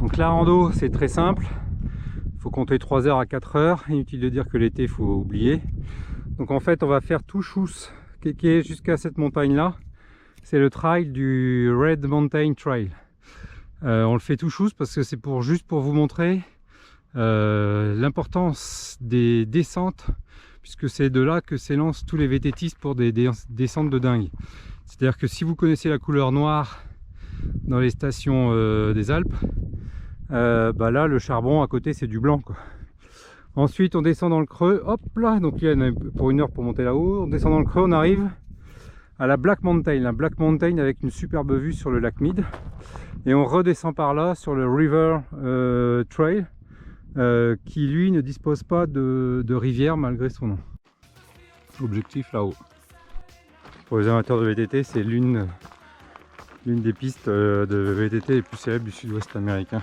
Donc la rando c'est très simple, il faut compter 3 heures à 4 heures, inutile de dire que l'été il faut oublier. Donc en fait on va faire tout chousse kéké jusqu'à cette montagne là, c'est le trail du Red Mountain Trail. On le fait tout chousse parce que c'est juste pour vous montrer l'importance des descentes, puisque c'est de là que s'élancent tous les VTTistes pour des descentes de dingue. C'est-à-dire que si vous connaissez la couleur noire dans les stations des Alpes, bah là le charbon à côté c'est du blanc quoi. Ensuite on descend dans le creux, hop là, donc il y a pour 1 heure pour monter là-haut, on descend dans le creux, on arrive à la Black Mountain, avec une superbe vue sur le lac Mead, et on redescend par là sur le River Trail, qui lui ne dispose pas de rivière malgré son nom. Objectif là-haut. Pour les amateurs de VTT, c'est l'une des pistes de VTT les plus célèbres du sud-ouest américain.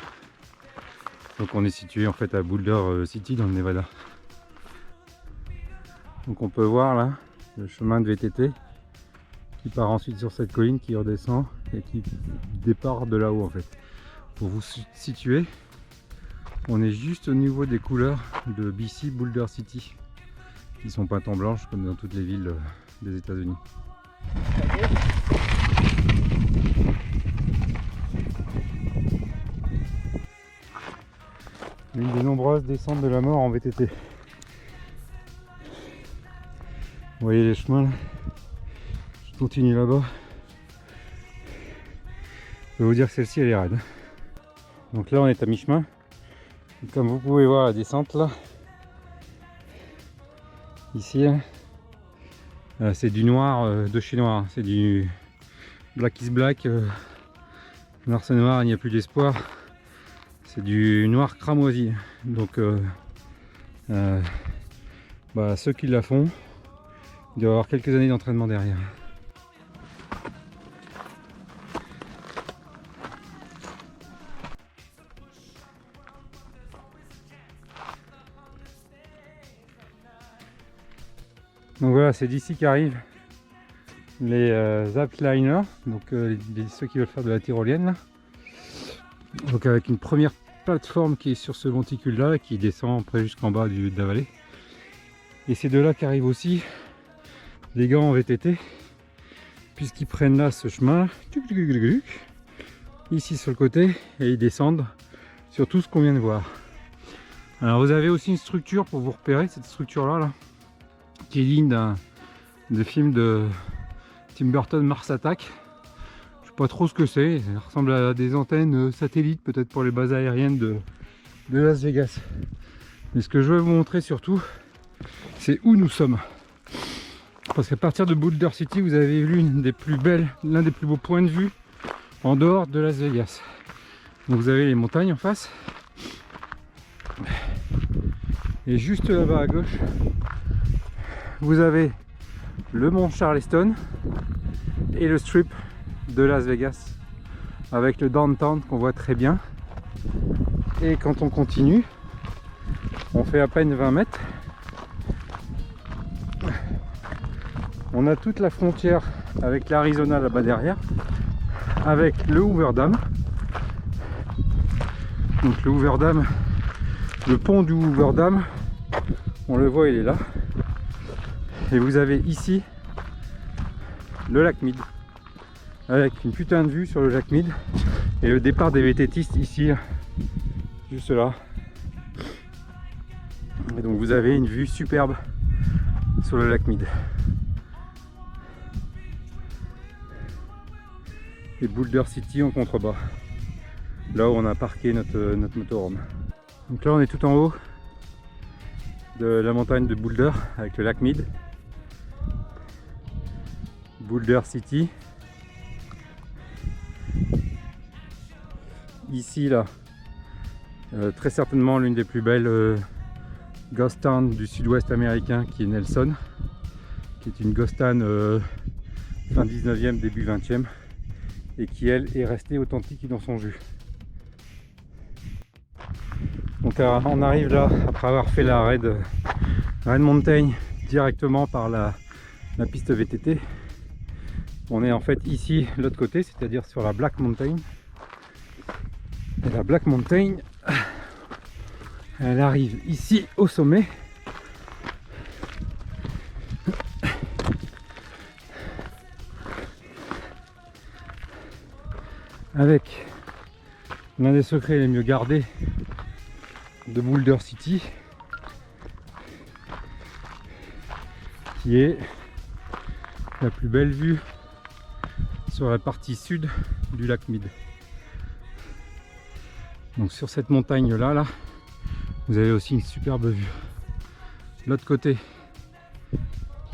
Donc on est situé en fait à Boulder City dans le Nevada. Donc on peut voir là le chemin de VTT qui part ensuite sur cette colline, qui redescend et qui départ de là-haut en fait. Pour vous situer, on est juste au niveau des couleurs de BC Boulder City, qui sont peintes en blanche comme dans toutes les villes des États-Unis. L'une des nombreuses descentes de la mort en VTT. Vous voyez les chemins là, je continue là-bas. Je peux vous dire que celle-ci elle est raide. Donc là on est à mi-chemin. Comme vous pouvez voir la descente là, ici c'est du noir de chez noir, c'est du black is black, noir c'est noir, il n'y a plus d'espoir, c'est du noir cramoisi. Donc bah, ceux qui la font, il doit y avoir quelques années d'entraînement derrière. Donc voilà, c'est d'ici qu'arrivent les Alpliners, donc ceux qui veulent faire de la tyrolienne là. Donc avec une première plateforme qui est sur ce monticule là, qui descend après jusqu'en bas de la vallée. Et c'est de là qu'arrivent aussi les gars en VTT, puisqu'ils prennent là ce chemin ici sur le côté et ils descendent sur tout ce qu'on vient de voir. Alors vous avez aussi une structure pour vous repérer, cette structure là, qui est digne d'un film de Tim Burton, Mars Attack. Je sais pas trop ce que c'est, ça ressemble à des antennes satellites peut-être pour les bases aériennes de Las Vegas. Mais ce que je veux vous montrer surtout, c'est où nous sommes. Parce qu'à partir de Boulder City, vous avez l'un des plus beaux points de vue en dehors de Las Vegas. Donc vous avez les montagnes en face. Et juste là-bas à gauche, vous avez le mont Charleston et le strip de Las Vegas avec le downtown qu'on voit très bien. Et quand on continue, on fait à peine 20 mètres, on a toute la frontière avec l'Arizona là-bas derrière, avec le Hoover Dam. Donc le Hoover Dam, le pont du Hoover Dam, on le voit, il est là. Et vous avez ici le lac Mead, avec une putain de vue sur le lac Mead et le départ des VTTistes ici, juste là. Et donc vous avez une vue superbe sur le lac Mead. Et Boulder City en contrebas, là où on a parqué notre motorhome. Donc là on est tout en haut de la montagne de Boulder avec le lac Mead. Boulder City. Ici là, très certainement l'une des plus belles ghost towns du sud-ouest américain, qui est Nelson, qui est une ghost town fin 19e, début 20e, et qui elle est restée authentique dans son jus. Donc on arrive là après avoir fait la Red Mountain directement par la piste VTT. On est en fait ici de l'autre côté, c'est-à-dire sur la Black Mountain. Et la Black Mountain, elle arrive ici au sommet. Avec l'un des secrets les mieux gardés de Boulder City, qui est la plus belle vue sur la partie sud du lac Mead. Donc sur cette montagne là, vous avez aussi une superbe vue. De l'autre côté,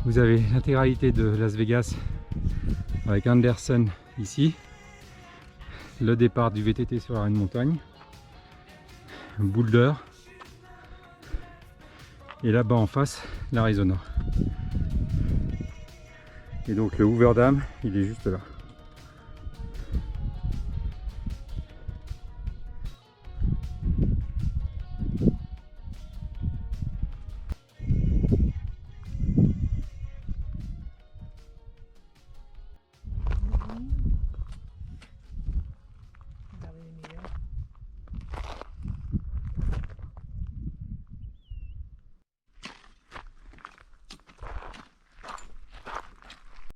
vous avez l'intégralité de Las Vegas avec Anderson ici, le départ du VTT sur la Reine Montagne, Boulder, et là-bas en face l'Arizona. Et donc le Hoover Dam, il est juste là.